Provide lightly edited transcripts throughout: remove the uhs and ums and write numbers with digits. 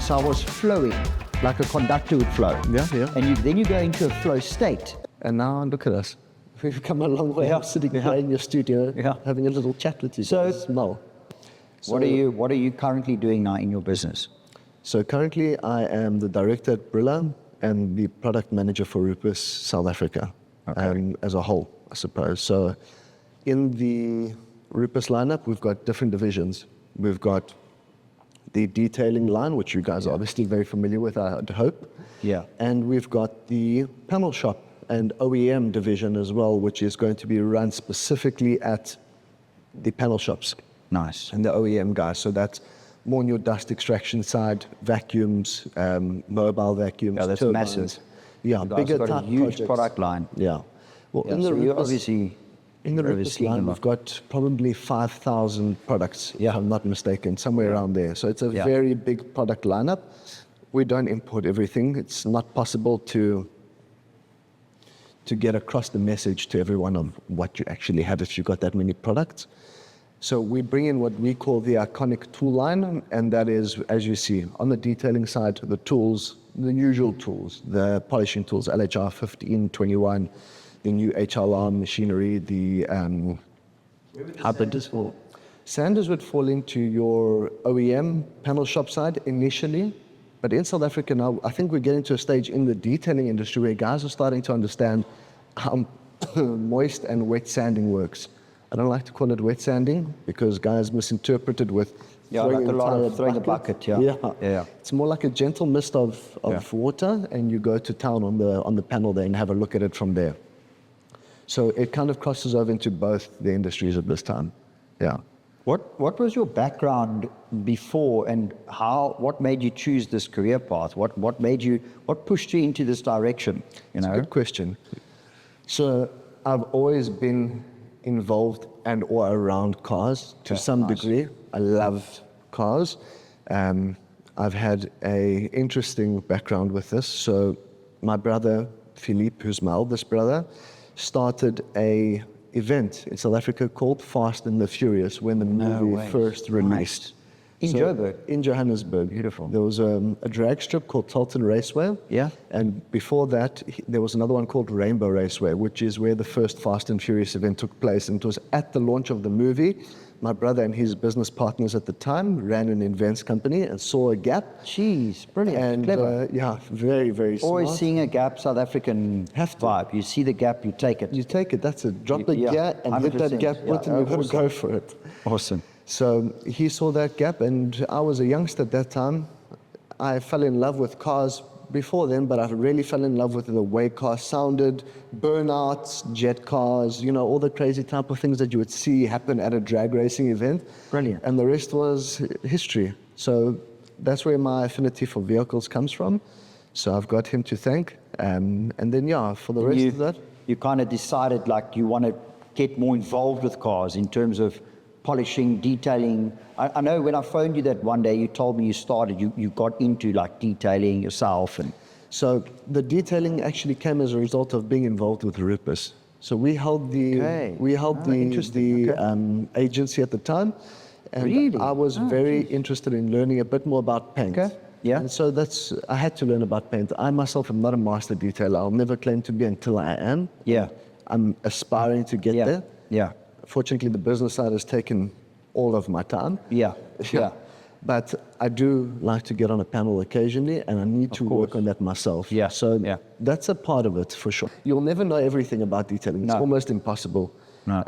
So I was flowing, like a conductor would flow. Yeah. And then you go into a flow state. And now look at us. We've come a long way. Yeah. I'm sitting Yeah. here in your studio, Yeah. having a little chat with you. So- guys. Mel. What are you currently doing now in your business? So currently I am the director at Brilla and the product manager for Rupes South Africa, as a whole, I suppose. So in the Rupes lineup, we've got different divisions. We've got the detailing line, which you guys are obviously very familiar with, I hope. Yeah. And we've got the panel shop and OEM division as well, which is going to be run specifically at the panel shops Nice. and the OEM guys. So that's more on your dust extraction side, vacuums, mobile vacuums. Yeah, that's turbines. massive. Yeah, You guys bigger got a type huge projects. product line. Yeah. Well, Yeah, in the so you're Rupes- obviously in the Rupes overseeing a line, lot. we've got probably 5,000 products, if I'm not mistaken, somewhere around there. So it's a Yeah. very big product lineup. We don't import everything. It's not possible to get across the message to everyone of what you actually have if you've got that many products. So we bring in what we call the iconic tool line, and that is, as you see, on the detailing side, the tools, the usual tools, the polishing tools, LHR 15, 21, the new HLR machinery, the Sanders would fall into your OEM panel shop side initially, but in South Africa now, I think we're getting to a stage in the detailing industry where guys are starting to understand how moist and wet sanding works. I don't like to call it wet sanding because guys misinterpret it with like a lot of entire throwing a bucket. Yeah. Yeah. It's more like a gentle mist of water, and you go to town on the panel there and have a look at it from there. So it kind of crosses over into both the industries at this time. Yeah. What was your background before, and what made you choose this career path? What pushed you into this direction? You know? Good question. So I've always been involved and or around cars to some degree. I love cars. I've had a interesting background with this. So my brother, Philippe, who's my eldest brother, started a event in South Africa called Fast and the Furious when the movie first released. In Joburg? In Johannesburg. Beautiful. There was a drag strip called Tolton Raceway. Yeah. And before that, there was another one called Rainbow Raceway, which is where the first Fast and Furious event took place. And it was at the launch of the movie. My brother and his business partners at the time ran an events company and saw a gap. Jeez, brilliant. And Clever. very, very smart. Always seeing a gap, South African vibe. You see the gap, you take it. You take it, that's it. Drop a Yeah, gear and hit 100%. that gap with Yeah, and you've got to awesome. go for it. Awesome. So he saw that gap, and I was a youngster at that time. I fell in love with cars before then, but I really fell in love with the way cars sounded, burnouts, jet cars, all the crazy type of things that you would see happen at a drag racing event. Brilliant. And the rest was history. So that's where my affinity for vehicles comes from. So I've got him to thank. And then, for the rest of that. You kind of decided like you want to get more involved with cars in terms of polishing, detailing. I know when I phoned you that one day, you told me you got into like detailing yourself. And so the detailing actually came as a result of being involved with Rupes. So we held the agency at the time, and Really? I was very interested in learning a bit more about paint. Okay. Yeah. And so I had to learn about paint. I myself am not a master detailer. I'll never claim to be until I am. Yeah. I'm aspiring to get there. Yeah. Fortunately, the business side has taken all of my time. Yeah. Yeah. But I do like to get on a panel occasionally, and I need to work on that myself. Yeah, So yeah. that's a part of it for sure. You'll never know everything about detailing. It's No. almost impossible. No.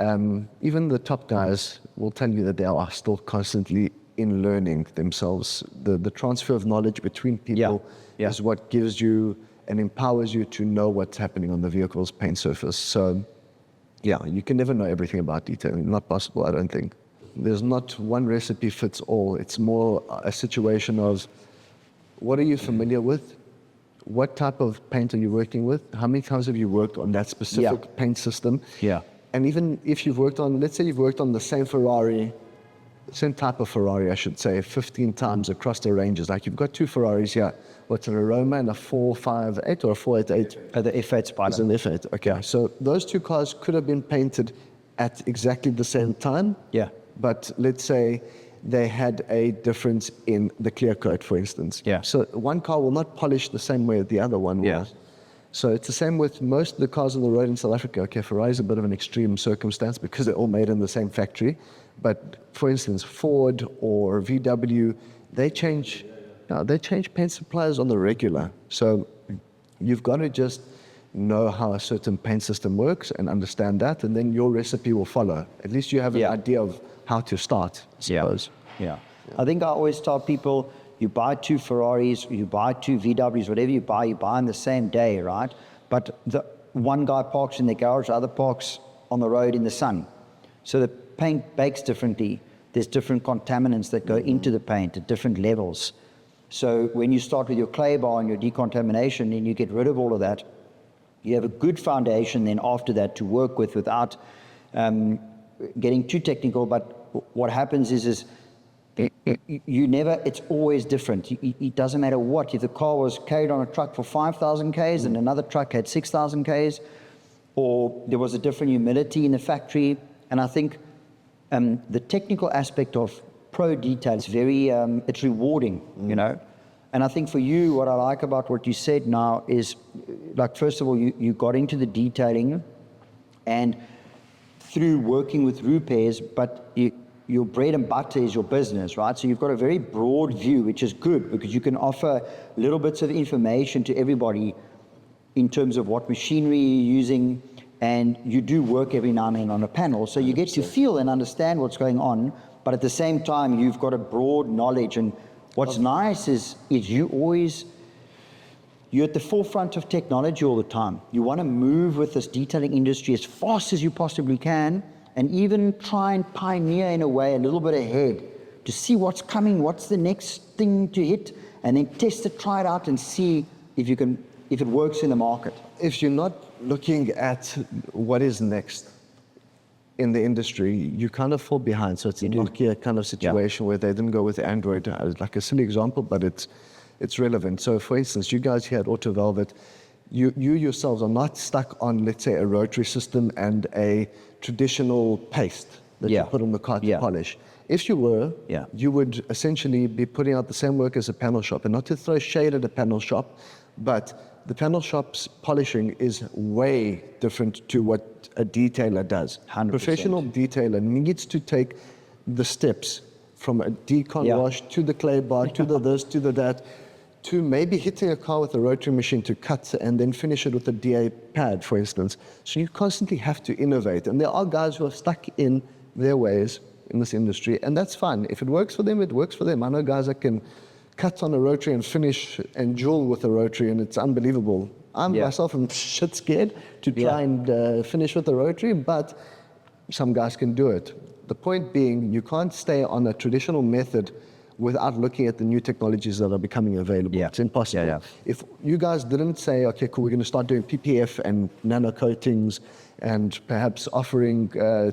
Even the top guys will tell you that they are still constantly in learning themselves. The transfer of knowledge between people is what gives you and empowers you to know what's happening on the vehicle's paint surface. So you can never know everything about detailing. Not possible, I don't think. There's not one recipe fits all. It's more a situation of what are you familiar with? What type of paint are you working with? How many times have you worked on that specific paint system? Yeah. And even if you've worked on, let's say you've worked on the same type of Ferrari, I should say, 15 times across the ranges. Like you've got two Ferraris here. What's an Aroma and a 458 or a 488? The F8 Spider. It's an F8, okay. So those two cars could have been painted at exactly the same time. Yeah. But let's say they had a difference in the clear coat, for instance. Yeah. So one car will not polish the same way the other one Yeah. was. So it's the same with most of the cars on the road in South Africa. Okay, Ferrari is a bit of an extreme circumstance because they're all made in the same factory. But for instance, Ford or VW, they change paint suppliers on the regular. So you've got to just know how a certain paint system works and understand that, and then your recipe will follow. At least you have an idea of how to start, I suppose. Yeah. I think I always tell people, you buy 2 Ferraris, you buy 2 VWs, whatever you buy on the same day, right? But the one guy parks in the garage, the other parks on the road in the sun. So the paint bakes differently. There's different contaminants that go into the paint at different levels. So when you start with your clay bar and your decontamination and you get rid of all of that, you have a good foundation then after that to work with without getting too technical. But what happens is you never, it's always different. It doesn't matter what. If the car was carried on a truck for 5,000 Ks and another truck had 6,000 Ks, or there was a different humidity in the factory. And I think the technical aspect of pro detail is very, it's rewarding, you know. And I think for you, what I like about what you said now is, like, first of all, you got into the detailing and through working with Rupes, but your bread and butter is your business, right? So you've got a very broad view, which is good because you can offer little bits of information to everybody in terms of what machinery you're using, and you do work every now and then on a panel. So you get to feel and understand what's going on, but at the same time, you've got a broad knowledge. And what's nice is you're at the forefront of technology all the time. You want to move with this detailing industry as fast as you possibly can, and even try and pioneer in a way a little bit ahead to see what's coming, what's the next thing to hit, and then test it, try it out, and see if it works in the market. If you're not looking at what is next in the industry, you kind of fall behind. So it's a Nokia kind of situation where they didn't go with Android. Like a silly example, but it's relevant. So for instance, you guys here at Auto Velvet, you yourselves are not stuck on, let's say, a rotary system and a traditional paste that you put on the car to polish. If you were, you would essentially be putting out the same work as a panel shop. And not to throw shade at a panel shop, but the panel shop's polishing is way different to what a detailer does. 100%. Professional detailer needs to take the steps from a decon wash to the clay bar, to the this, to the that, to maybe hitting a car with a rotary machine to cut and then finish it with a DA pad, for instance. So you constantly have to innovate. And there are guys who are stuck in their ways in this industry, and that's fine. If it works for them, it works for them. I know guys that can cut on a rotary and finish and jewel with a rotary, and it's unbelievable. Myself am shit scared to try and finish with a rotary, but some guys can do it. The point being, you can't stay on a traditional method without looking at the new technologies that are becoming available. It's impossible. If you guys didn't say, okay, cool, we're going to start doing PPF and nano coatings and perhaps offering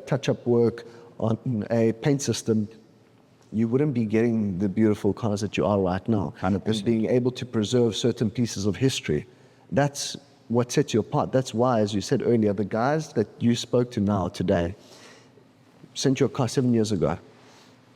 touch-up work on a paint system, you wouldn't be getting the beautiful cars that you are right now. 100%. And being able to preserve certain pieces of history. That's what sets you apart. That's why, as you said earlier, the guys that you spoke to now today sent you a car 7 years ago.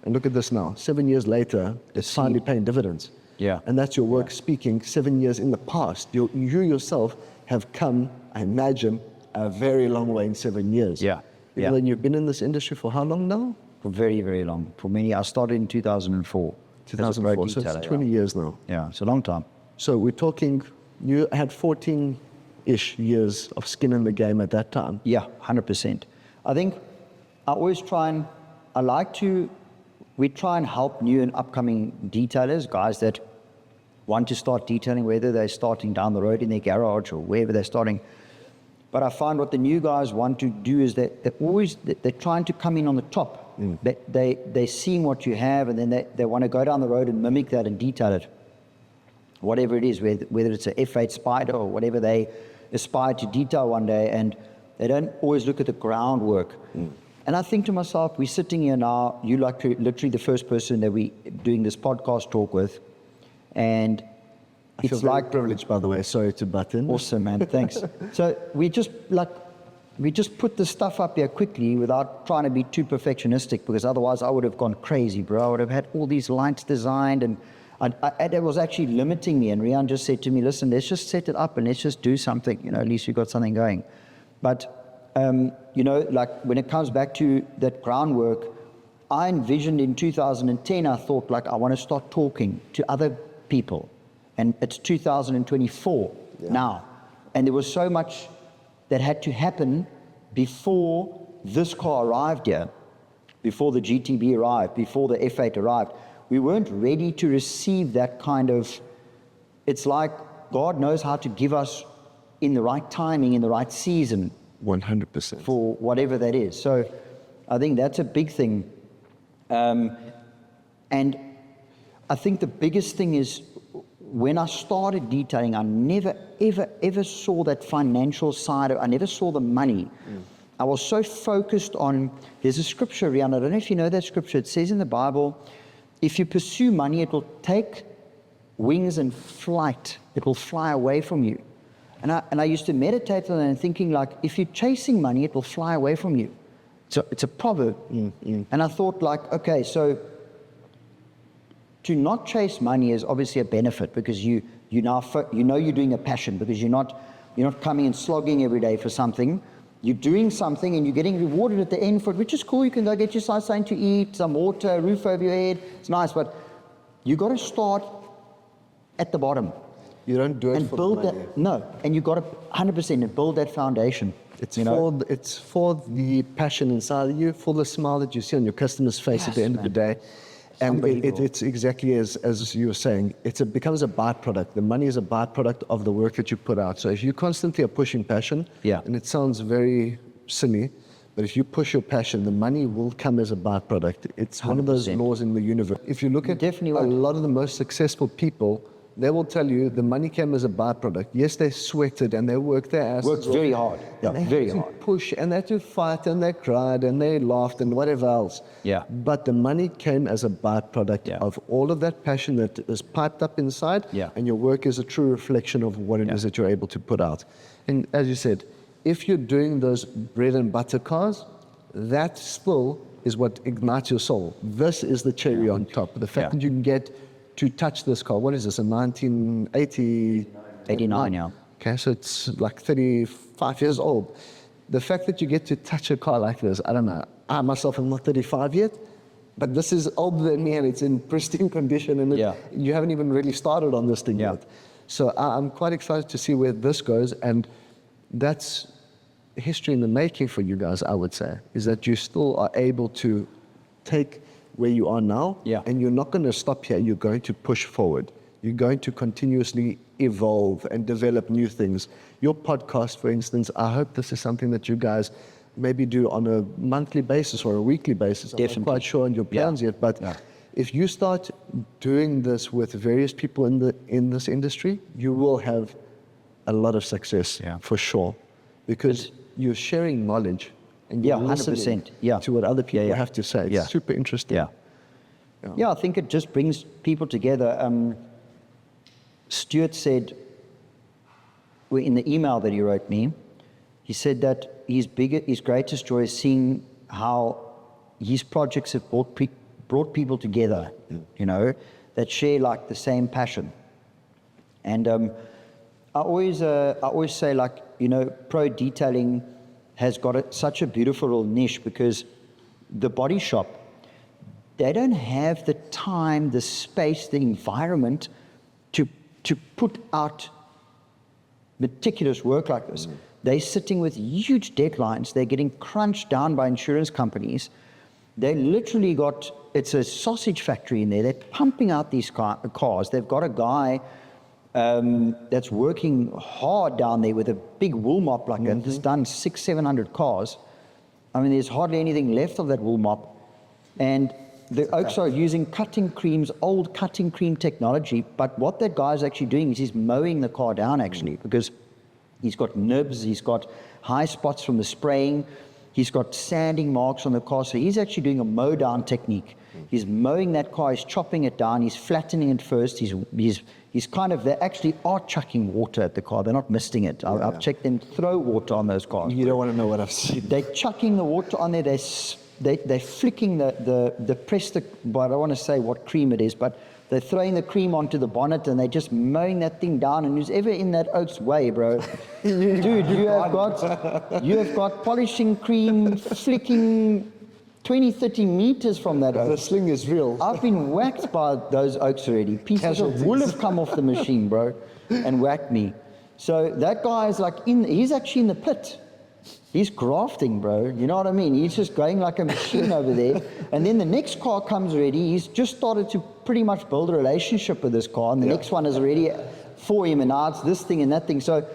And look at this now. 7 years later, it's finally paying dividends. And that's your work speaking 7 years in the past. You yourself have come, I imagine, a very long way in 7 years. And you've been in this industry for how long now? For very, very long. For many, I started in 2004. 2004, so it's 20 years now. Yeah, it's a long time. So we're talking, you had 14-ish years of skin in the game at that time. Yeah, 100%. I think I always we try and help new and upcoming detailers, guys that want to start detailing, whether they're starting down the road in their garage or wherever they're starting. But I find what the new guys want to do is that they're trying to come in on the top. They're seeing what you have, and then they want to go down the road and mimic that and detail it. Whatever it is, whether it's an F8 Spider or whatever they aspire to detail one day, and they don't always look at the groundwork. And I think to myself, we're sitting here now, you're like literally the first person that we're doing this podcast talk with, and I feel like privileged, by the way. Sorry to butt in. Awesome, man. Thanks. So we just like, we just put the stuff up here quickly without trying to be too perfectionistic, because otherwise I would have gone crazy, bro. I would have had all these lights designed, and it was actually limiting me. And Rian just said to me, listen, let's just set it up and let's just do something. You know, at least we got something going. But, you know, like when it comes back to that groundwork, I envisioned in 2010, I thought, like, I want to start talking to other people. And it's 2024 now. And there was so much that had to happen before this car arrived here, before the GTB arrived, before the F8 arrived. We weren't ready to receive that kind of, it's like God knows how to give us in the right timing, in the right season. 100%. For whatever that is. So I think that's a big thing. And I think the biggest thing is, when I started detailing, I never, ever saw that financial side. I never saw the money. I was so focused on, there's a scripture, Rihanna, I don't know if you know that scripture. It says in the Bible, if you pursue money, it will take wings and flight. It will fly away from you. And I used to meditate on that and thinking, like, if you're chasing money, it will fly away from you. So it's a proverb. And I thought, like, okay, so to not chase money is obviously a benefit, because you know you're doing a passion, because you're not coming and slogging every day for something. You're doing something and you're getting rewarded at the end for it, which is cool. You can go get yourself something to eat, some water, a roof over your head. It's nice, but you got to start at the bottom. You don't do it and for build the money. that. No, and you got to 100% and build that foundation. It's for the passion inside of you, for the smile that you see on your customer's face at the end of the day. And it's exactly as you were saying, it becomes a byproduct. The money is a byproduct of the work that you put out. So if you constantly are pushing passion, and it sounds very silly, but if you push your passion, the money will come as a byproduct. It's 100%. One of those laws in the universe. If you look at a lot of the most successful people, they will tell you the money came as a byproduct. Yes, they sweated and they worked their asses off. Worked very hard. Yeah, very hard. Push, and they had to fight, and they cried, and they laughed, and whatever else. Yeah. But the money came as a byproduct of all of that passion that is piped up inside. Yeah. And your work is a true reflection of what it is that you're able to put out. And as you said, if you're doing those bread and butter cars, that still is what ignites your soul. This is the cherry on top. The fact that you can get to touch this car. What is this, a 1980? 89, yeah. Okay, so it's like 35 years old. The fact that you get to touch a car like this, I don't know. I myself am not 35 yet, but this is older than me and it's in pristine condition, and you haven't even really started on this thing yet. So I'm quite excited to see where this goes, and that's history in the making for you guys, I would say, is that you still are able to take where you are now, and you're not going to stop here. You're going to push forward. You're going to continuously evolve and develop new things. Your podcast, for instance, I hope this is something that you guys maybe do on a monthly basis or a weekly basis. I'm not quite sure on your plans yet, but if you start doing this with various people in this industry, you will have a lot of success for sure, because you're sharing knowledge. And you're 100%. To what other people have to say. It's super interesting. I think it just brings people together. Stuart said, in the email that he wrote me, he said that his greatest joy is seeing how his projects have brought people together, you know, that share like the same passion. And I always say, like, you know, pro detailing has got such a beautiful little niche, because the body shop, they don't have the time, the space, the environment to put out meticulous work like this. They're sitting with huge deadlines. They're getting crunched down by insurance companies. They literally it's a sausage factory in there. They're pumping out these cars. They've got a guy that's working hard down there with a big wool mop like that. That's done 600-700 cars. I mean, there's hardly anything left of that wool mop. And the Oaks are using cutting creams, old cutting cream technology. But what that guy's actually doing is he's mowing the car down, actually, because he's got nibs, he's got high spots from the spraying. He's got sanding marks on the car. So he's actually doing a mow down technique. He's mowing that car, he's chopping it down, he's flattening it first. He's kind of, they actually are chucking water at the car. They're not misting it. I've checked them throw water on those cars. You don't want to know what I've seen. They're chucking the water on there. They're flicking the press, but I don't want to say what cream it is, but they're throwing the cream onto the bonnet and they're just mowing that thing down. And who's ever in that Oaks way, bro, dude, you have got polishing cream flicking 20, 30 meters from that Oaks. The sling is real. I've been whacked by those Oaks already. Pieces of wool have come off the machine, bro, and whacked me. So that guy is like he's actually in the pit. He's grafting, bro. You know what I mean? He's just going like a machine over there. And then the next car comes ready. He's just started to pretty much build a relationship with this car. And the next one is already for him. And now it's this thing and that thing. So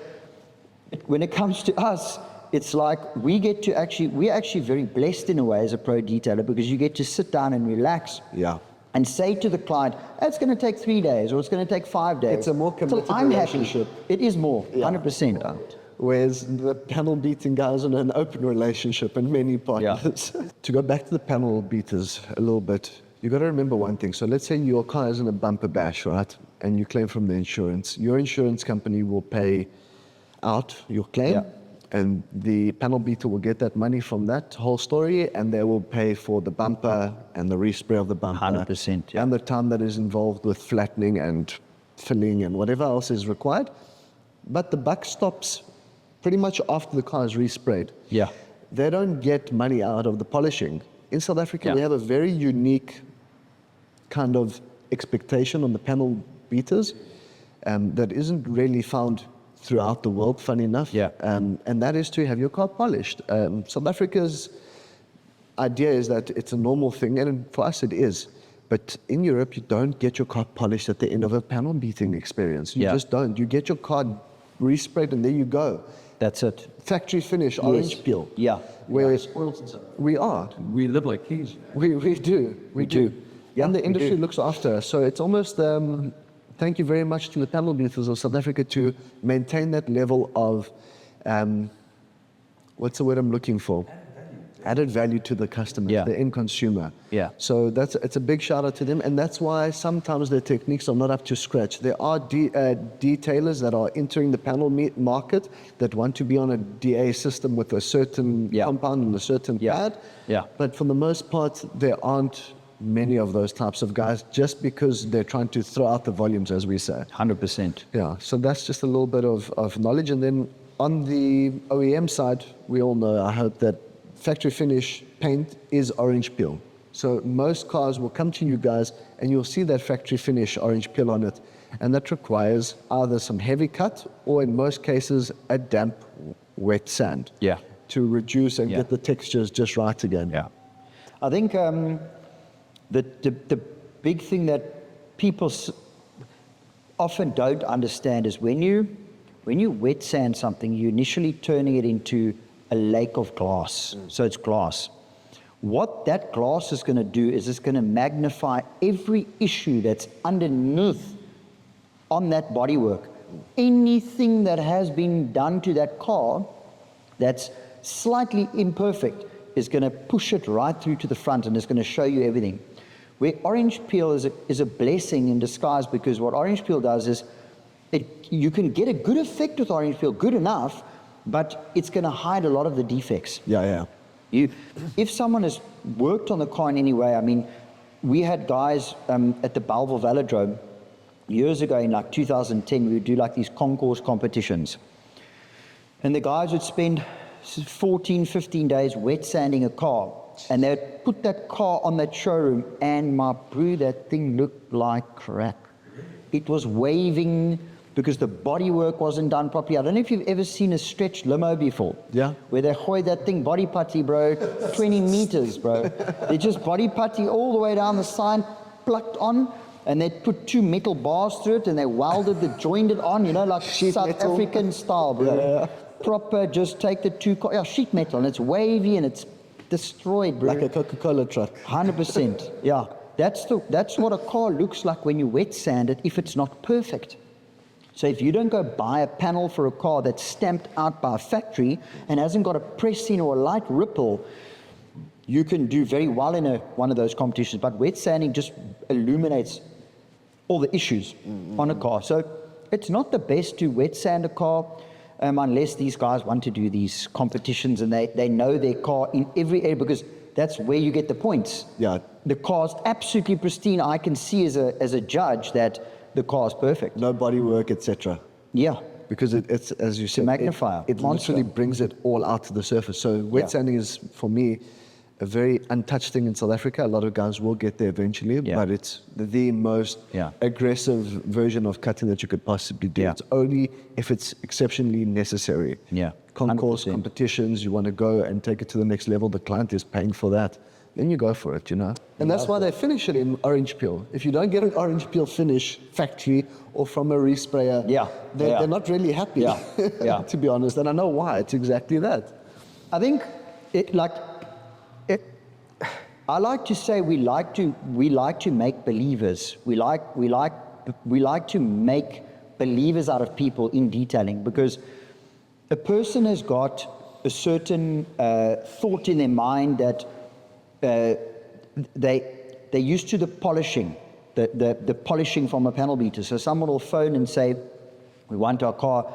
when it comes to us, it's like we're actually very blessed in a way as a pro detailer, because you get to sit down and relax. Yeah. And say to the client, it's going to take 3 days or it's going to take 5 days. It's a more committed relationship. It is more, 100%. Yeah. Whereas the panel beating guys in an open relationship and many partners. Yeah. To go back to the panel beaters a little bit, you got to remember one thing. So let's say your car is in a bumper bash, right? And you claim from the insurance. Your insurance company will pay out your claim. Yeah. And the panel beater will get that money from that whole story, and they will pay for the bumper and the respray of the bumper. 100%. Yeah. And the time that is involved with flattening and filling and whatever else is required. But the buck stops pretty much after the car is resprayed. Yeah. They don't get money out of the polishing. In South Africa, we have a very unique kind of expectation on the panel beaters that isn't really found throughout the world, funny enough. Yeah. And that is to have your car polished. South Africa's idea is that it's a normal thing, and for us it is. But in Europe, you don't get your car polished at the end of a panel beating experience. You just don't. You get your car resprayed and there you go. That's it. Factory finish, orange peel. Yeah. Where spoiled and stuff. we are. We live like kings. We do. We do. Yeah, and the industry do. looks after us. So it's almost, thank you very much to the panel beaters of South Africa to maintain that level of, what's the word I'm looking for? Added value to the customer, the end consumer. Yeah. So it's a big shout out to them, and that's why sometimes their techniques are not up to scratch. There are detailers that are entering the panel market that want to be on a DA system with a certain compound and a certain pad. Yeah. But for the most part, there aren't many of those types of guys, just because they're trying to throw out the volumes, as we say. 100%. Yeah. So that's just a little bit of knowledge, and then on the OEM side, we all know, I hope, that factory finish paint is orange peel. So most cars will come to you guys and you'll see that factory finish orange peel on it. And that requires either some heavy cut or in most cases a damp, wet sand. Yeah. To reduce and get the textures just right again. Yeah. I think the big thing that people often don't understand is when you wet sand something, you're initially turning it into a lake of glass. So it's glass. What that glass is going to do is it's going to magnify every issue that's underneath on that bodywork. Anything that has been done to that car that's slightly imperfect is going to push it right through to the front, and it's going to show you everything. Where orange peel is a blessing in disguise, because what orange peel does is you can get a good effect with orange peel, good enough, but it's going to hide a lot of the defects. Yeah. If someone has worked on the car in any way, I mean, we had guys at the Belleville Velodrome years ago in like 2010, we would do like these concourse competitions. And the guys would spend 14, 15 days wet sanding a car. And they'd put that car on that showroom, and my brew, that thing looked like crap. It was waving because the bodywork wasn't done properly. I don't know if you've ever seen a stretched limo before. Yeah. Where they hoy that thing body putty, bro, 20 meters, bro. They just body putty all the way down the side, plucked on, and they put 2 metal bars through it, and they welded the jointed on, you know, like sheet South metal. African style, bro. Yeah. Proper, just take the sheet metal, and it's wavy and it's destroyed, bro. Like a Coca-Cola truck. 100%. Yeah. That's what a car looks like when you wet sand it, if it's not perfect. So if you don't go buy a panel for a car that's stamped out by a factory and hasn't got a pressing or a light ripple, you can do very well in one of those competitions. But wet sanding just illuminates all the issues on a car. So it's not the best to wet sand a car unless these guys want to do these competitions and they know their car in every area, because that's where you get the points. Yeah. The car's absolutely pristine. I can see as a judge that the car's perfect. No body work, etc. Yeah. Because it's, as you said, magnifier. It literally brings it all out to the surface. So wet sanding is, for me, a very untouched thing in South Africa. A lot of guys will get there eventually, but it's the most aggressive version of cutting that you could possibly do. It's only if it's exceptionally necessary. Concourse, competitions, you want to go and take it to the next level, the client is paying for that, then you go for it, you know. And that's why they finish it in orange peel. If you don't get an orange peel finish factory or from a resprayer, they're not really happy, to be honest. And I know why. It's exactly that. I think I like to say we like to make believers. We like to make believers out of people in detailing, because a person has got a certain thought in their mind that they're used to the polishing, the polishing from a panel beater. So someone will phone and say, we want our car,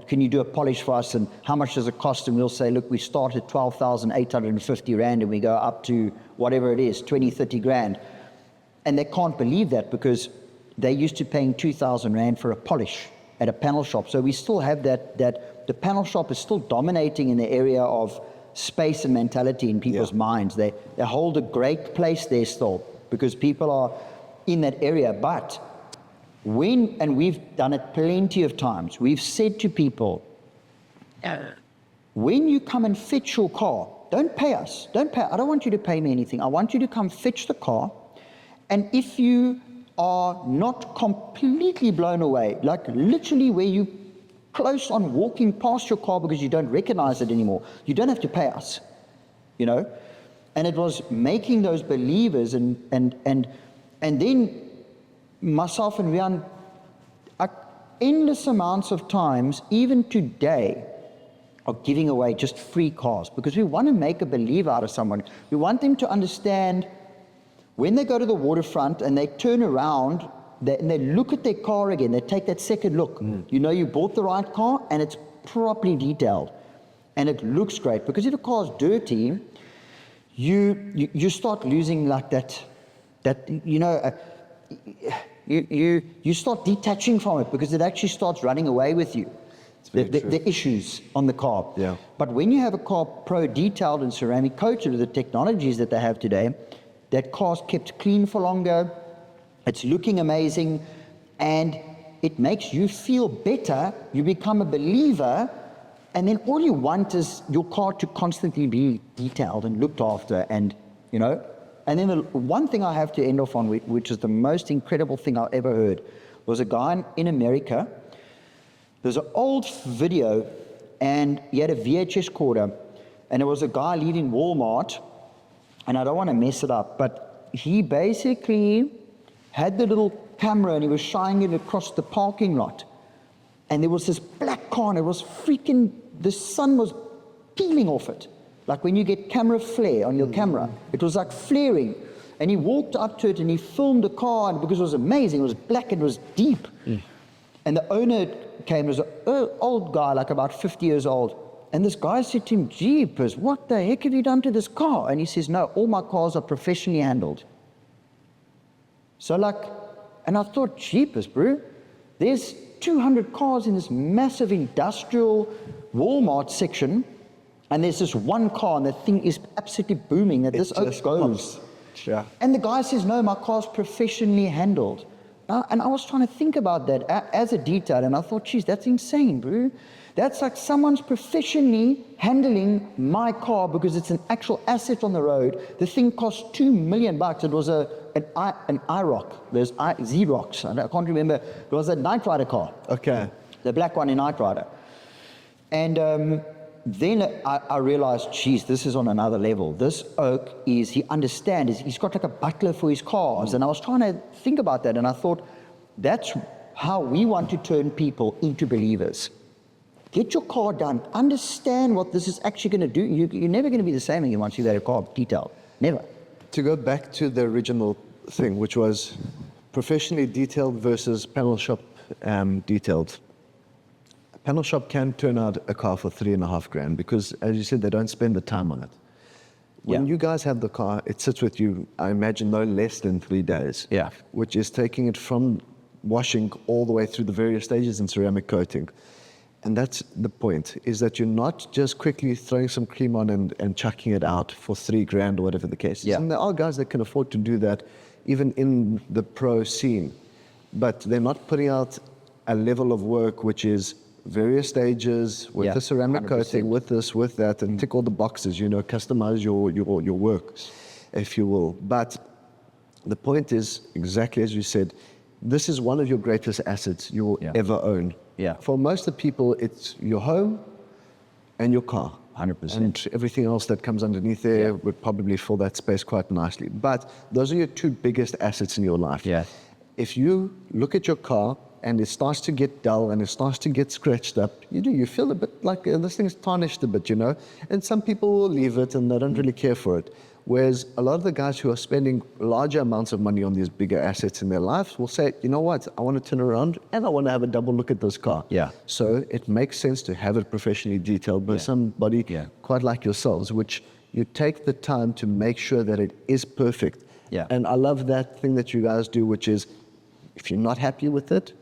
can you do a polish for us, and how much does it cost? And we'll say, look, we start at 12,850 Rand and we go up to whatever it is, 20, 30 grand. And they can't believe that, because they're used to paying 2,000 Rand for a polish at a panel shop. So we still have that the panel shop is still dominating in the area of space and mentality in people's minds. They hold a great place there still, because people are in that area. But and we've done it plenty of times, we've said to people, when you come and fetch your car, don't pay us. I don't want you to pay me anything. I want you to come fetch the car. And if you are not completely blown away, like literally where you close on walking past your car because you don't recognize it anymore, you don't have to pay us, you know. And it was making those believers, and then myself and Rian, endless amounts of times, even today, are giving away just free cars, because we want to make a believer out of someone. We want them to understand when they go to the waterfront and they turn around and they look at their car again, they take that second look. You know you bought the right car and it's properly detailed and it looks great. Because if a car's dirty, you start losing like that you know, you start detaching from it, because it actually starts running away with you. The issues on the car. But when you have a car pro detailed and ceramic coated with the technologies that they have today, that car's kept clean for longer, it's looking amazing, and it makes you feel better. You become a believer, and then all you want is your car to constantly be detailed and looked after, and you know. And then the one thing I have to end off on, which is the most incredible thing I ever heard, was a guy in America. There's an old video, and he had a VHS recorder, and it was a guy leaving Walmart, and I don't want to mess it up, but he basically had the little camera and he was shining it across the parking lot, and there was this black car, and it was freaking, the sun was peeling off it, like when you get camera flare on your camera, it was like flaring. And he walked up to it and he filmed the car, and because it was amazing, it was black and it was deep. And the owner came, as an old guy, like about 50 years old. And this guy said to him, "Jeepers, what the heck have you done to this car?" And he says, "No, all my cars are professionally handled." So like, and I thought, jeepers, bro, there's 200 cars in this massive industrial Walmart section, and there's this one car, and the thing is absolutely booming that this oak goes. And the guy says, "No, my car's professionally handled." And I was trying to think about that as a detail, and I thought, geez, that's insane, bro. That's like someone's professionally handling my car because it's an actual asset on the road. The thing cost $2 million. It was an IROC. There's Xerox. I can't remember. It was a Knight Rider car. Okay. The black one in Knight Rider. And then I realized, geez, this is on another level. This oak is, he understands, he's got like a butler for his cars. And I was trying to think about that, and I thought, that's how we want to turn people into believers. Get your car done. Understand what this is actually going to do. You're never going to be the same again once you've had a car detailed. Never. To go back to the original thing, which was professionally detailed versus panel shop detailed. A panel shop can turn out a car for $3.5 grand because, as you said, they don't spend the time on it. When you guys have the car, it sits with you, I imagine, no less than 3 days. Yeah. Which is taking it from washing all the way through the various stages in ceramic coating. And that's the point, is that you're not just quickly throwing some cream on and chucking it out for $3 grand or whatever the case is. Yeah. And there are guys that can afford to do that, even in the pro scene. But they're not putting out a level of work which is various stages with the ceramic 100%. coating, with this, with that, and tick all the boxes, customize your work, if you will. But the point is, exactly as you said, this is one of your greatest assets you will ever own. Yeah. For most of the people, it's your home and your car. 100%. And everything else that comes underneath there would probably fill that space quite nicely. But those are your two biggest assets in your life. Yeah. If you look at your car and it starts to get dull and it starts to get scratched up, you feel a bit like this thing's tarnished a bit, And some people will leave it and they don't really care for it. Whereas a lot of the guys who are spending larger amounts of money on these bigger assets in their lives will say, you know what, I want to turn around and I want to have a double look at this car. Yeah. So it makes sense to have it professionally detailed by somebody quite like yourselves, which you take the time to make sure that it is perfect. Yeah. And I love that thing that you guys do, which is, if you're not happy with it,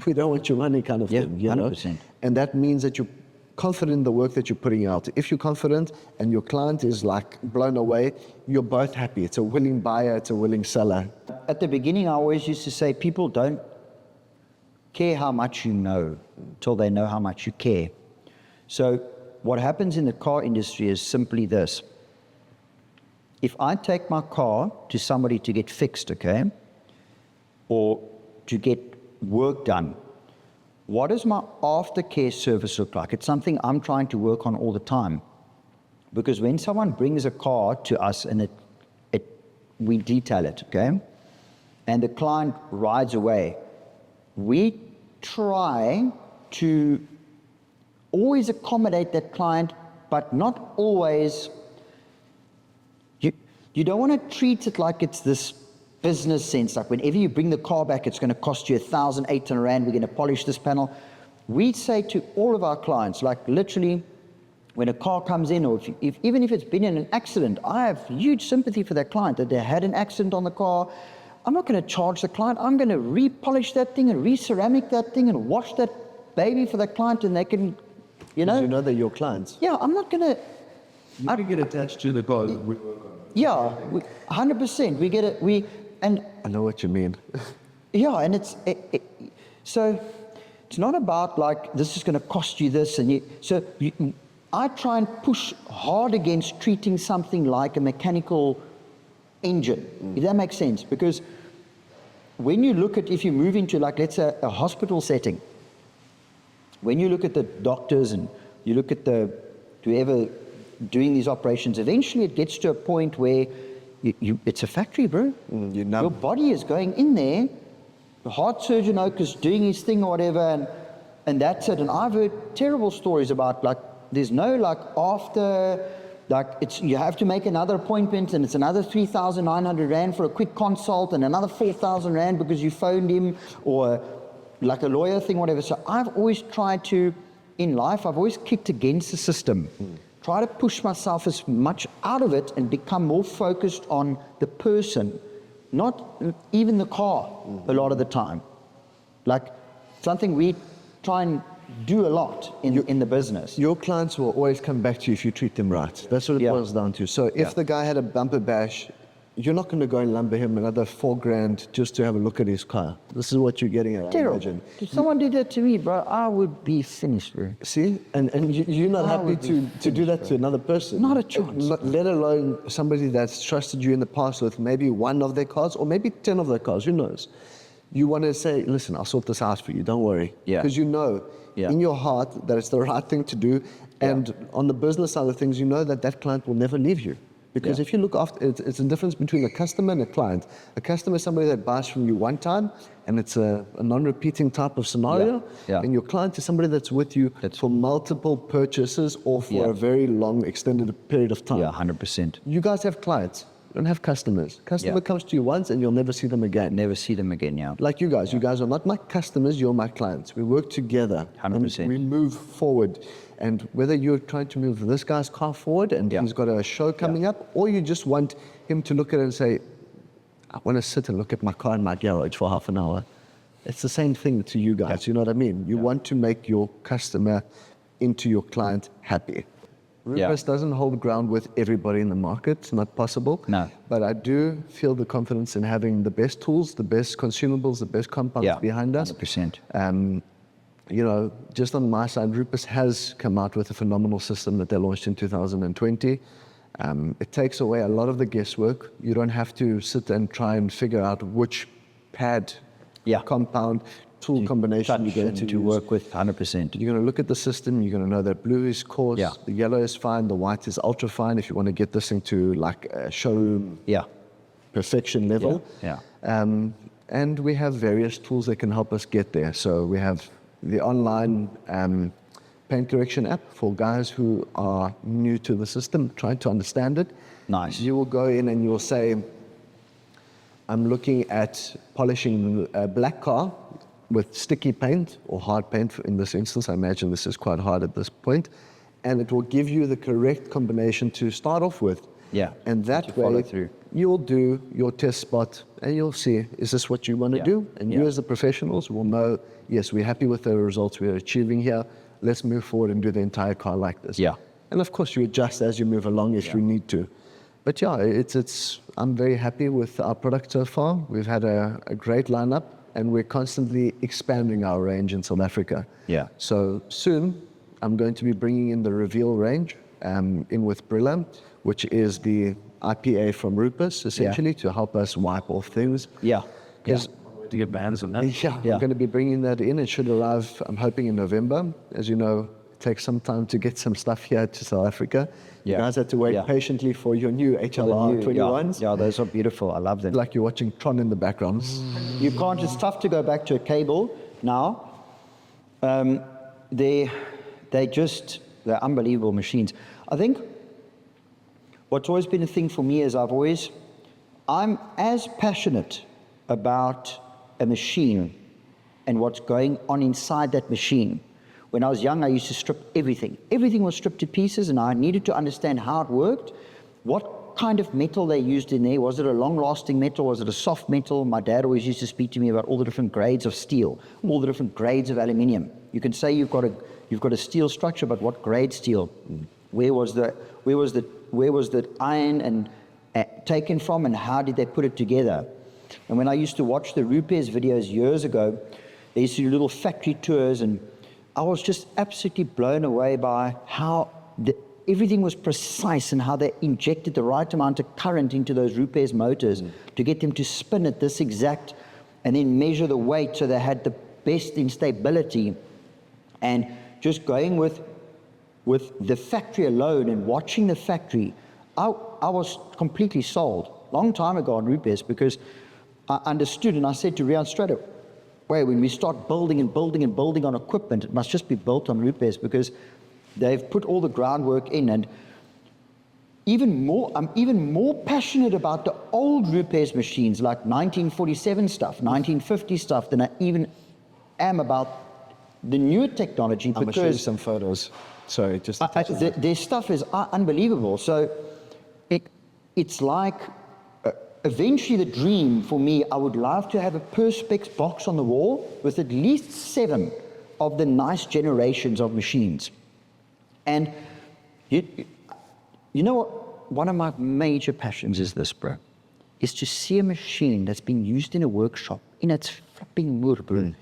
we don't want your money kind of thing. 100%. And that means that you're confident in the work that you're putting out. If you're confident and your client is like blown away, you're both happy. It's a willing buyer, it's a willing seller. At the beginning, I always used to say people don't care how much you know till they know how much you care. So what happens in the car industry is simply this. If I take my car to somebody to get fixed, okay, or to get work done, what does my aftercare service look like? It's something I'm trying to work on all the time. Because when someone brings a car to us and we detail it, okay, and the client rides away, we try to always accommodate that client, but not always. You don't want to treat it like it's this business sense, like whenever you bring the car back, it's going to cost you 1,800 rand, we're going to polish this panel. We say to all of our clients, like literally, when a car comes in, or even if it's been in an accident, I have huge sympathy for that client, that they had an accident on the car. I'm not going to charge the client. I'm going to re-polish that thing and re-ceramic that thing and wash that baby for that client, and they can, You know they're your clients. Yeah, I'm not going to. You can get attached to the car. Yeah, 100%. We get it. And I know what you mean. yeah, and so it's not about like this is going to cost you this, and I try and push hard against treating something like a mechanical engine, if that makes sense. Because when you look at, if you move into like, let's say, a hospital setting, when you look at the doctors and you look at whoever doing these operations, eventually it gets to a point where it's a factory, bro. Your body is going in there. The heart surgeon is doing his thing or whatever, and that's it. And I've heard terrible stories about like there's no like after, like you have to make another appointment and it's another 3,900 rand for a quick consult and another 4,000 rand because you phoned him, or like a lawyer thing, whatever. So I've always tried to, in life, I've always kicked against the system. Try to push myself as much out of it and become more focused on the person, not even the car a lot of the time. Like something we try and do a lot in the business. Your clients will always come back to you if you treat them right. That's what it boils down to. So if the guy had a bumper bash, you're not going to go and lumber him another 4 grand just to have a look at his car. This is what you're getting at, Terrible. I imagine. If someone did that to me, bro, I would be finished, bro. See? And you're not happy to do that to another person. Not a chance. Let alone somebody that's trusted you in the past with maybe 1 of their cars or maybe 10 of their cars, who knows? You want to say, listen, I'll sort this out for you, don't worry. Yeah. Because you know in your heart that it's the right thing to do. And on the business side of things, you know that client will never leave you. Because if you look after, it's a difference between a customer and a client. A customer is somebody that buys from you one time, and it's a non-repeating type of scenario. And your client is somebody that's with you for multiple purchases or for a very long, extended period of time. 100%. You guys have clients. You don't have customers. Customer comes to you once, and you'll never see them again. Never see them again, Like you guys. You guys are not my customers, you're my clients. We work together. 100%. And we move forward. And whether you're trying to move this guy's car forward and he's got a show coming up, or you just want him to look at it and say, I want to sit and look at my car in my garage for half an hour. It's the same thing to you guys, you know what I mean? You want to make your customer into your client happy. Rupes doesn't hold ground with everybody in the market. It's not possible. No. But I do feel the confidence in having the best tools, the best consumables, the best compounds behind us. 100%. You know, just on my side, Rupes has come out with a phenomenal system that they launched in 2020. It takes away a lot of the guesswork. You don't have to sit and try and figure out which pad, compound, tool combination you're going to work with. 100%. You're going to look at the system. You're going to know that blue is coarse, the yellow is fine, the white is ultra fine. If you want to get this thing to like a showroom perfection level. And we have various tools that can help us get there. So we have the online paint correction app for guys who are new to the system, trying to understand it. Nice. You will go in and you'll say, I'm looking at polishing a black car with sticky paint or hard paint in this instance. I imagine this is quite hard at this point. And it will give you the correct combination to start off with. And that way, you'll do your test spot and you'll see, is this what you want to do? And you as the professionals will know, yes, we're happy with the results we're achieving here. Let's move forward and do the entire car like this. And of course, you adjust as you move along if you need to. But I'm very happy with our product so far. We've had a great lineup and we're constantly expanding our range in South Africa. So soon, I'm going to be bringing in the Reveal range in with Brilla, which is the IPA from Rupes, essentially, to help us wipe off things. To get bands on that. I'm going to be bringing that in. It should arrive, I'm hoping, in November. As you know, it takes some time to get some stuff here to South Africa. You guys had to wait patiently for your new HLR 21s. Yeah, those are beautiful. I love them. Like you're watching Tron in the background. You can't, it's tough to go back to a cable now. They're unbelievable machines. I think what's always been a thing for me is I'm as passionate about a machine and what's going on inside that machine. When I was young, I used to strip everything. Everything was stripped to pieces, and I needed to understand how it worked, what kind of metal they used in there. Was it a long-lasting metal? Was it a soft metal? My dad always used to speak to me about all the different grades of steel, all the different grades of aluminium. You can say you've got a steel structure, but what grade steel? Where was the iron and taken from, and how did they put it together? And when I used to watch the Rupes videos years ago, they used to do little factory tours, and I was just absolutely blown away by how everything was precise and how they injected the right amount of current into those Rupes motors to get them to spin at this exact, and then measure the weight so they had the best in stability. And just going with the factory alone and watching the factory, I was completely sold long time ago on Rupes, because I understood, and I said to Rian straight away, when we start building and building and building on equipment, it must just be built on Rupes, because they've put all the groundwork in. And I'm even more passionate about the old Rupes machines, like 1947 stuff, 1950 stuff, than I even am about the newer technology. I'm going to show you some photos. Sorry, just their stuff is unbelievable. So it's like, eventually the dream for me, I would love to have a Perspex box on the wall with at least 7 of the nice generations of machines. And you know what? One of my major passions is this, bro, is to see a machine that's been used in a workshop in its flipping moer, bro.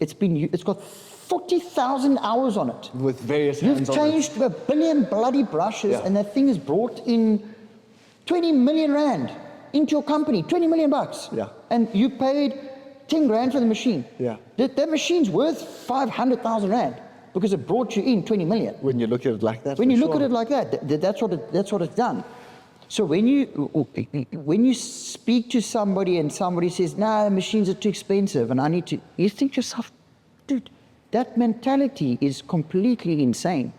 It's got 40,000 hours on it. With various hands on it. You've changed 1 billion bloody brushes, and that thing has brought in 20 million rand into your company, 20 million bucks. And you paid 10 grand for the machine. That machine's worth 500,000 rand because it brought you in 20 million. When you look at it like that. When you look at it like that, that's what it's done. So when you speak to somebody and somebody says, "No, the machines are too expensive," and you think to yourself, dude, that mentality is completely insane.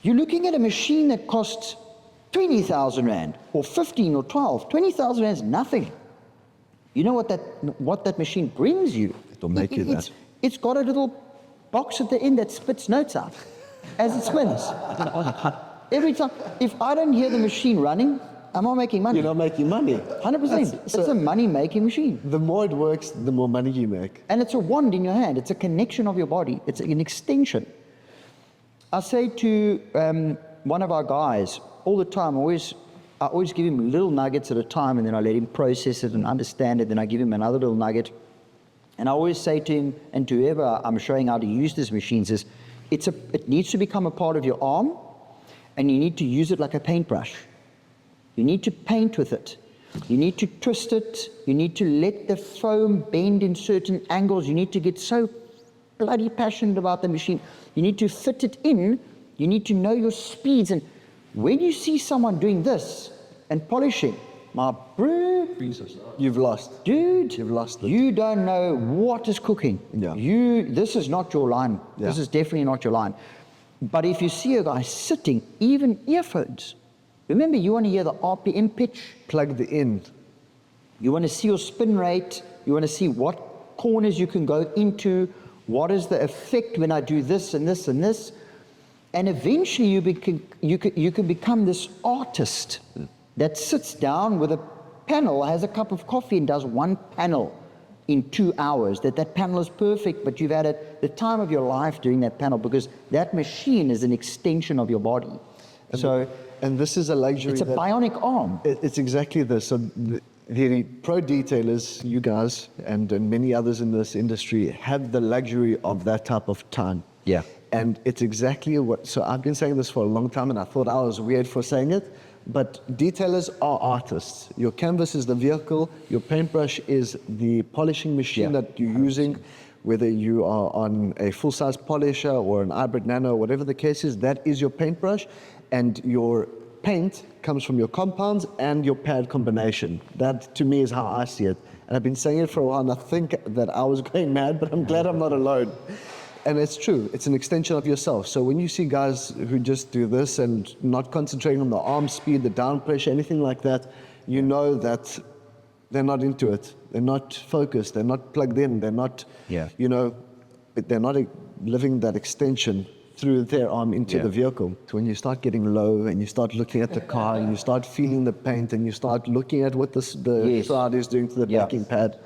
You're looking at a machine that costs 20,000 Rand, or 15 or 12. 20,000 Rand is nothing. You know what that machine brings you? It'll make you that. It's got a little box at the end that spits notes out as it spins. Every time, if I don't hear the machine running, I'm not making money. You're not making money. 100%. It's a money-making machine. The more it works, the more money you make. And it's a wand in your hand. It's a connection of your body. It's an extension. I say to one of our guys all the time, I always give him little nuggets at a time, and then I let him process it and understand it. Then I give him another little nugget. And I always say to him, and to whoever I'm showing how to use these machines, is it needs to become a part of your arm, and you need to use it like a paintbrush. You need to paint with it. You need to twist it. You need to let the foam bend in certain angles. You need to get so bloody passionate about the machine. You need to fit it in. You need to know your speeds. And when you see someone doing this and polishing, my bro, You've lost. dude, You've lost it. You don't know what is cooking. Yeah. This is not your line. Yeah. This is definitely not your line. But if you see a guy sitting, even earphones, remember, you want to hear the RPM pitch. Plugged in. You want to see your spin rate. You want to see what corners you can go into. What is the effect when I do this and this and this? And eventually you can become this artist that sits down with a panel, has a cup of coffee, and does one panel in 2 hours. That panel is perfect, but you've had the time of your life doing that panel, because that machine is an extension of your body. And this is a luxury. It's a bionic arm. It's exactly this. So the pro detailers, you guys, and many others in this industry have the luxury of that type of time. Yeah. And it's exactly what, so I've been saying this for a long time, and I thought I was weird for saying it, but detailers are artists. Your canvas is the vehicle, your paintbrush is the polishing machine that you're using, whether you are on a full-size polisher or an hybrid nano, whatever the case is, that is your paintbrush, and your paint comes from your compounds and your pad combination. That, to me, is how I see it. And I've been saying it for a while, and I think that I was going mad, but I'm glad I'm not alone. And it's true, it's an extension of yourself. So when you see guys who just do this and not concentrating on the arm speed, the down pressure, anything like that, you know that they're not into it. They're not focused, they're not plugged in, they're not, they're not living that extension through their arm into the vehicle. So when you start getting low and you start looking at the car and you start feeling the paint and you start looking at what the shroud is doing to the backing pad,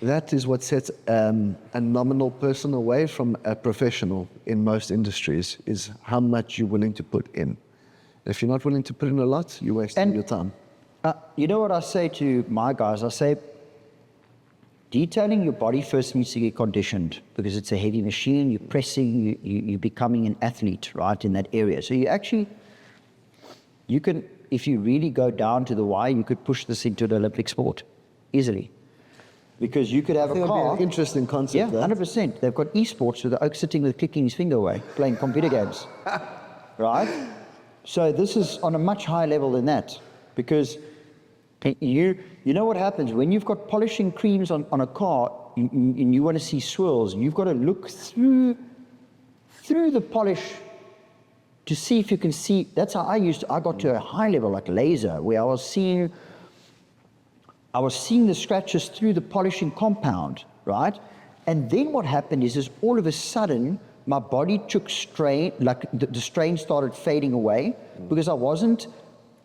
that is what sets a nominal person away from a professional in most industries, is how much you're willing to put in. If you're not willing to put in a lot, you're wasting your time. You know what I say to my guys? I say, detailing your body first needs to get conditioned, because it's a heavy machine, you're pressing, you're becoming an athlete, right, in that area. So you can, if you really go down to the wire, you could push this into an Olympic sport easily. Because you could have a car. An interesting concept. Yeah, 100%. They've got esports with the oak sitting with clicking his finger away, playing computer games. Right? So this is on a much higher level than that. Because you know what happens when you've got polishing creams on a car and you want to see swirls, you've got to look through the polish to see if you can see. That's how I got to a high level, like laser, where I was seeing the scratches through the polishing compound, right? And then what happened is all of a sudden, my body took strain, like the strain started fading away, because I wasn't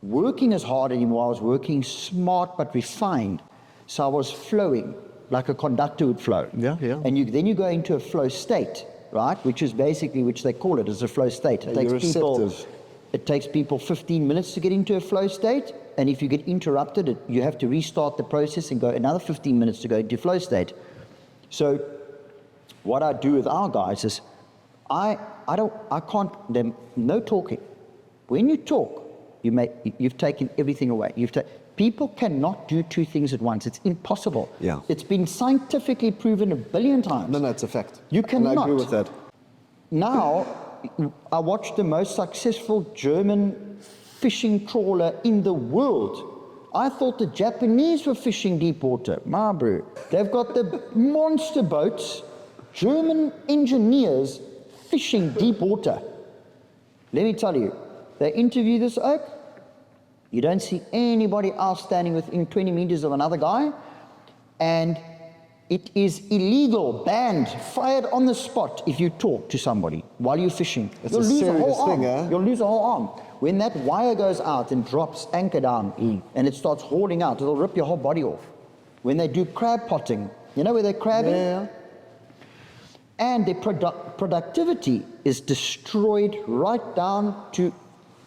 working as hard anymore. I was working smart but refined. So I was flowing like a conductor would flow. Yeah. And then you go into a flow state, right? Which they call it as a flow state. It takes people 15 minutes to get into a flow state. And if you get interrupted, you have to restart the process and go another 15 minutes to go into flow state. So what I do with our guys is no talking. When you talk, you've taken everything away. People cannot do two things at once. It's impossible. Yeah. It's been scientifically proven 1 billion times. No, it's a fact. You cannot. And I agree with that. Now, I watched the most successful German fishing trawler in the world. I thought the Japanese were fishing deep water. My bro. They've got the monster boats, German engineers fishing deep water. Let me tell you, they interview this oak, you don't see anybody else standing within 20 meters of another guy, and it is illegal, banned, fired on the spot if you talk to somebody while you're fishing. It's a serious thing, eh? You'll lose a whole arm. When that wire goes out and drops anchor down and it starts hauling out, it'll rip your whole body off. When they do crab potting, you know where they're crabbing? Yeah. And their productivity is destroyed right down to,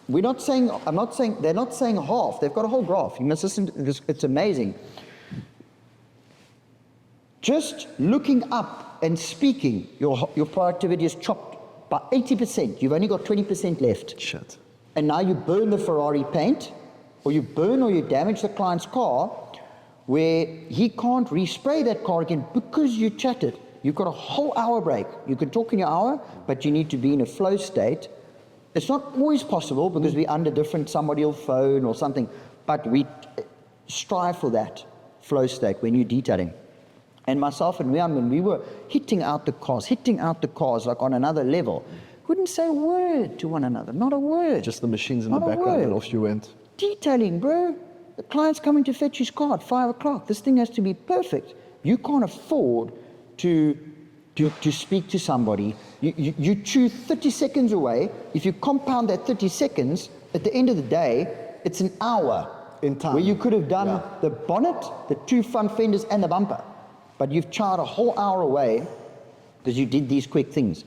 they're not saying half, they've got a whole graph. You must listen to this, it's amazing. Just looking up and speaking, your productivity is chopped by 80%. You've only got 20% left. Shit. And now you burn the Ferrari paint, or you damage the client's car, where he can't respray that car again because you chatted. You've got a whole hour break. You can talk in your hour, but you need to be in a flow state. It's not always possible because we're under different, somebody will phone or something, but we strive for that flow state when you're detailing. And myself and Rian, we were hitting out the cars like on another level. Wouldn't say a word to one another, not a word. Just the machines in Not the a background, word. and off you went. Detailing, bro. The client's coming to fetch his car at 5 o'clock. This thing has to be perfect. You can't afford to speak to somebody. You chew 30 seconds away. If you compound that 30 seconds, at the end of the day, it's an hour. In time. Where you could have done the bonnet, the 2 front fenders, and the bumper. But you've charred a whole hour away because you did these quick things.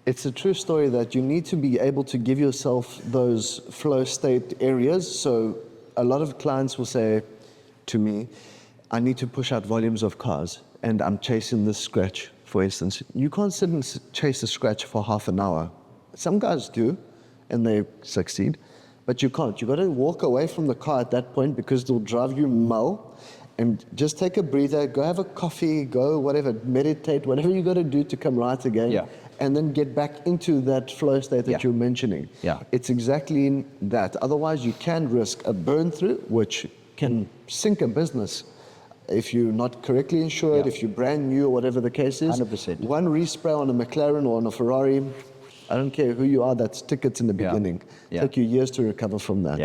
It's a true story that you need to be able to give yourself those flow state areas. So a lot of clients will say to me, I need to push out volumes of cars and I'm chasing this scratch, for instance. You can't sit and chase a scratch for half an hour. Some guys do and they succeed, but you can't. You got to walk away from the car at that point because it'll drive you mal. And just take a breather, go have a coffee, go whatever, meditate, whatever you got to do to come right again. Yeah. And then get back into that flow state that you're mentioning. Yeah. It's exactly that. Otherwise, you can risk a burn through, which can sink a business. If you're not correctly insured, if you're brand new or whatever the case is. 100%. One respray on a McLaren or on a Ferrari, I don't care who you are, that's tickets in the beginning. Yeah. Take you years to recover from that.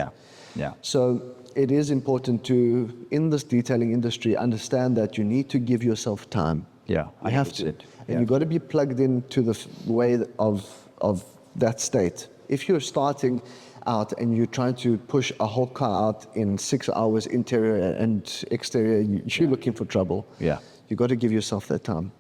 Yeah. So it is important to, in this detailing industry, understand that you need to give yourself time. Yeah, I have to. it. And you've got to be plugged into the way of that state. If you're starting out and you're trying to push a whole car out in 6 hours, interior and exterior, you're looking for trouble. Yeah. You've got to give yourself that time.